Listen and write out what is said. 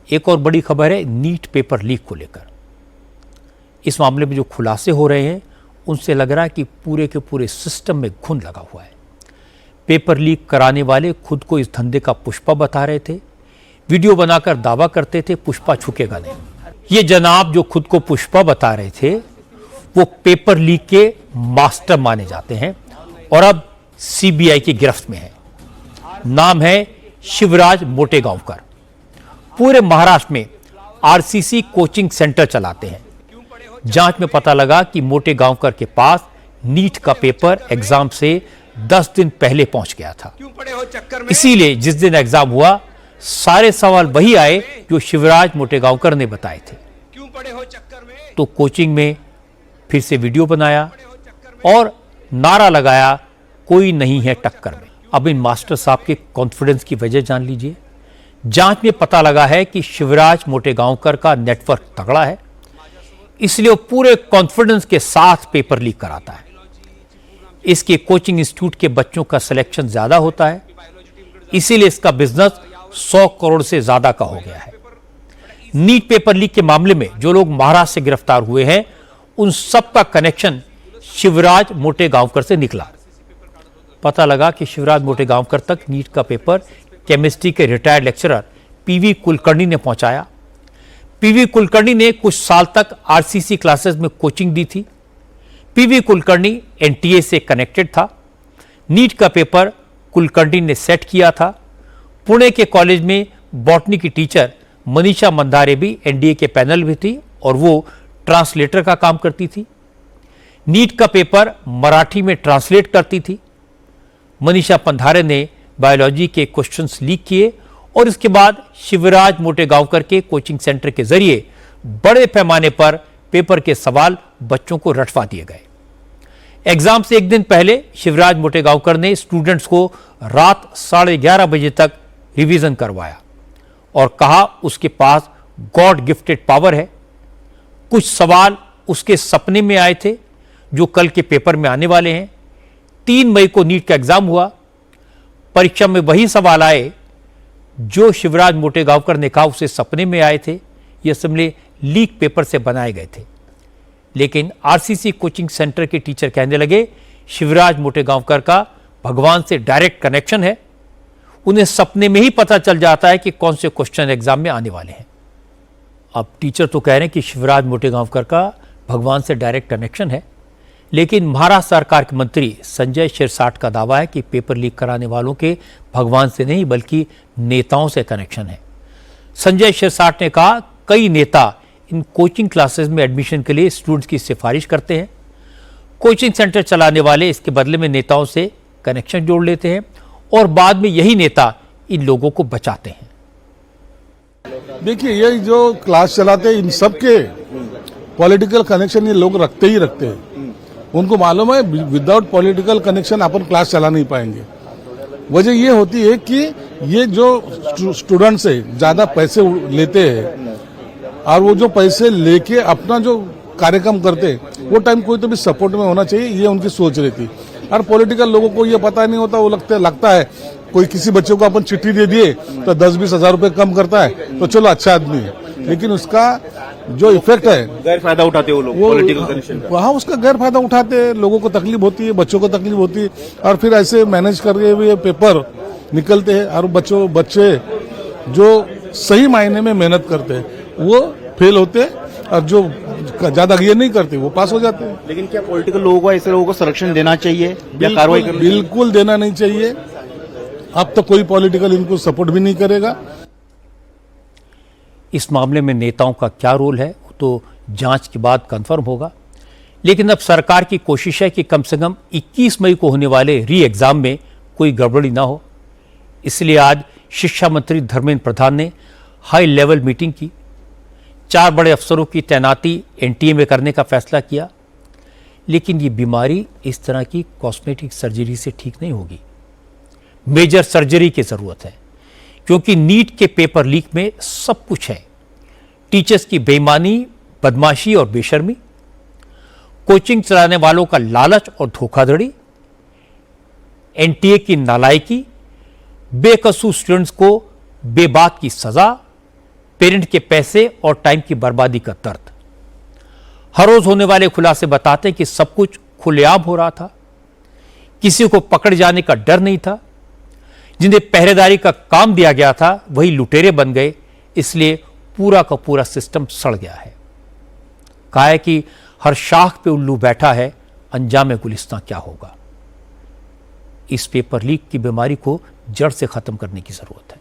एक और बड़ी खबर है नीट पेपर लीक को लेकर। इस मामले में जो खुलासे हो रहे हैं उनसे लग रहा है कि पूरे के पूरे सिस्टम में घुन लगा हुआ है। पेपर लीक कराने वाले खुद को इस धंधे का पुष्पा बता रहे थे, वीडियो बनाकर दावा करते थे पुष्पा छुकेगा नहीं। ये जनाब जो खुद को पुष्पा बता रहे थे वो पेपर लीक के मास्टर माने जाते हैं और अब सीबीआई की गिरफ्त में है। नाम है शिवराज मोटेगांवकर। पूरे महाराष्ट्र में आरसीसी कोचिंग सेंटर चलाते हैं। जांच में पता लगा कि मोटेगांवकर के पास नीट का पेपर एग्जाम से 10 दिन पहले पहुंच गया था। इसीलिए जिस दिन एग्जाम हुआ सारे सवाल वही आए जो शिवराज मोटेगांवकर ने बताए थे। तो कोचिंग में फिर से वीडियो बनाया और नारा लगाया कोई नहीं है टक्कर में। अब इन मास्टर साहब के कॉन्फिडेंस की वजह जान लीजिए। जांच में पता लगा है कि शिवराज मोटेगांवकर का नेटवर्क तगड़ा है, इसलिए वो पूरे कॉन्फिडेंस के साथ पेपर लीक कराता है। इसके कोचिंग इंस्टीट्यूट के बच्चों का सिलेक्शन ज्यादा होता है, इसीलिए इसका बिजनेस 100 करोड़ से ज्यादा का हो गया है। नीट पेपर लीक के मामले में जो लोग महाराष्ट्र से गिरफ्तार हुए हैं उन सबका कनेक्शन शिवराज मोटेगांवकर से निकला। पता लगा कि शिवराज मोटेगांवकर तक नीट का पेपर केमिस्ट्री के रिटायर्ड लेक्चरर पीवी कुलकर्णी ने पहुंचाया। पीवी कुलकर्णी ने कुछ साल तक आरसीसी क्लासेस में कोचिंग दी थी। पीवी कुलकर्णी एनटीए से कनेक्टेड था। नीट का पेपर कुलकर्णी ने सेट किया था। पुणे के कॉलेज में बॉटनी की टीचर मनीषा मंदारे भी एनडीए के पैनल में थी और वो ट्रांसलेटर का काम करती थी। नीट का पेपर मराठी में ट्रांसलेट करती थी। मनीषा पंधारे ने बायोलॉजी के क्वेश्चंस लीक किए और इसके बाद शिवराज मोटेगांवकर के कोचिंग सेंटर के जरिए बड़े पैमाने पर पेपर के सवाल बच्चों को रटवा दिए गए। एग्जाम से एक दिन पहले शिवराज मोटेगांवकर ने स्टूडेंट्स को रात 11:30 बजे तक रिवीजन करवाया और कहा उसके पास गॉड गिफ्टेड पावर है। कुछ सवाल उसके सपने में आए थे जो कल के पेपर में आने वाले हैं। 3 मई को नीट का एग्जाम हुआ। परीक्षा में वही सवाल आए जो शिवराज मोटेगांवकर ने कहा उसे सपने में आए थे। ये समझे लीक पेपर से बनाए गए थे। लेकिन आरसीसी कोचिंग सेंटर के टीचर कहने लगे शिवराज मोटेगांवकर का भगवान से डायरेक्ट कनेक्शन है। उन्हें सपने में ही पता चल जाता है कि कौन से क्वेश्चन एग्जाम में आने वाले हैं। अब टीचर तो कह रहे हैं कि शिवराज मोटेगांवकर का भगवान से डायरेक्ट कनेक्शन है, लेकिन महाराष्ट्र सरकार के मंत्री संजय शिरसाट का दावा है कि पेपर लीक कराने वालों के भगवान से नहीं बल्कि नेताओं से कनेक्शन है। संजय शिरसाट ने कहा कई नेता इन कोचिंग क्लासेस में एडमिशन के लिए स्टूडेंट्स की सिफारिश करते हैं। कोचिंग सेंटर चलाने वाले इसके बदले में नेताओं से कनेक्शन जोड़ लेते हैं और बाद में यही नेता इन लोगों को बचाते हैं। देखिए, ये जो क्लास चलाते हैं इन सब के पॉलिटिकल कनेक्शन ये लोग रखते ही रखते हैं। उनको मालूम है विदाउट पॉलिटिकल कनेक्शन अपन क्लास चला नहीं पाएंगे। वजह ये होती है कि ये जो स्टूडेंट्स है ज्यादा पैसे लेते हैं और वो जो पैसे लेके अपना जो कार्यक्रम करते हैं वो टाइम कोई तो भी सपोर्ट में होना चाहिए, ये उनकी सोच रहती। और पॉलिटिकल लोगों को ये पता नहीं होता, वो लगता है कोई किसी बच्चे को अपन चिट्ठी दे दिए तो 10-20 हजार रुपए कम करता है तो चलो अच्छा आदमी है, लेकिन उसका जो इफेक्ट है गैर फायदा उठाते वो लोग पॉलिटिकल कनेक्शन का। वहाँ उसका गैर फायदा उठाते हैं। लोगों को तकलीफ होती है, बच्चों को तकलीफ होती है और फिर ऐसे मैनेज करके हुए पेपर निकलते हैं और बच्चे जो सही मायने में मेहनत करते हैं वो फेल होते हैं और जो ज्यादा ये नहीं करते वो पास हो जाते हैं। लेकिन क्या पॉलिटिकल लोगों को ऐसे लोगों को संरक्षण देना चाहिए या कार्रवाई करनी? बिल्कुल देना नहीं चाहिए। अब तो कोई पॉलिटिकल इनको सपोर्ट भी नहीं करेगा। इस मामले में नेताओं का क्या रोल है वो तो जांच के बाद कंफर्म होगा, लेकिन अब सरकार की कोशिश है कि कम से कम 21 मई को होने वाले री एग्जाम में कोई गड़बड़ी ना हो। इसलिए आज शिक्षा मंत्री धर्मेंद्र प्रधान ने हाई लेवल मीटिंग की। 4 बड़े अफसरों की तैनाती एनटीए में करने का फैसला किया, लेकिन ये बीमारी इस तरह की कॉस्मेटिक सर्जरी से ठीक नहीं होगी। मेजर सर्जरी की जरूरत है, क्योंकि नीट के पेपर लीक में सब कुछ है। टीचर्स की बेईमानी, बदमाशी और बेशर्मी, कोचिंग चलाने वालों का लालच और धोखाधड़ी, एनटीए की नालायकी, बेकसूर स्टूडेंट्स को बेबाक की सजा, पेरेंट के पैसे और टाइम की बर्बादी का दर्द। हर रोज होने वाले खुलासे बताते हैं कि सब कुछ खुलेआम हो रहा था, किसी को पकड़ जाने का डर नहीं था। जिन्हें पहरेदारी का काम दिया गया था वही लुटेरे बन गए, इसलिए पूरा का पूरा सिस्टम सड़ गया है। कहा है कि हर शाख पे उल्लू बैठा है, अंजाम गुलिस्तां क्या होगा। इस पेपर लीक की बीमारी को जड़ से खत्म करने की जरूरत है।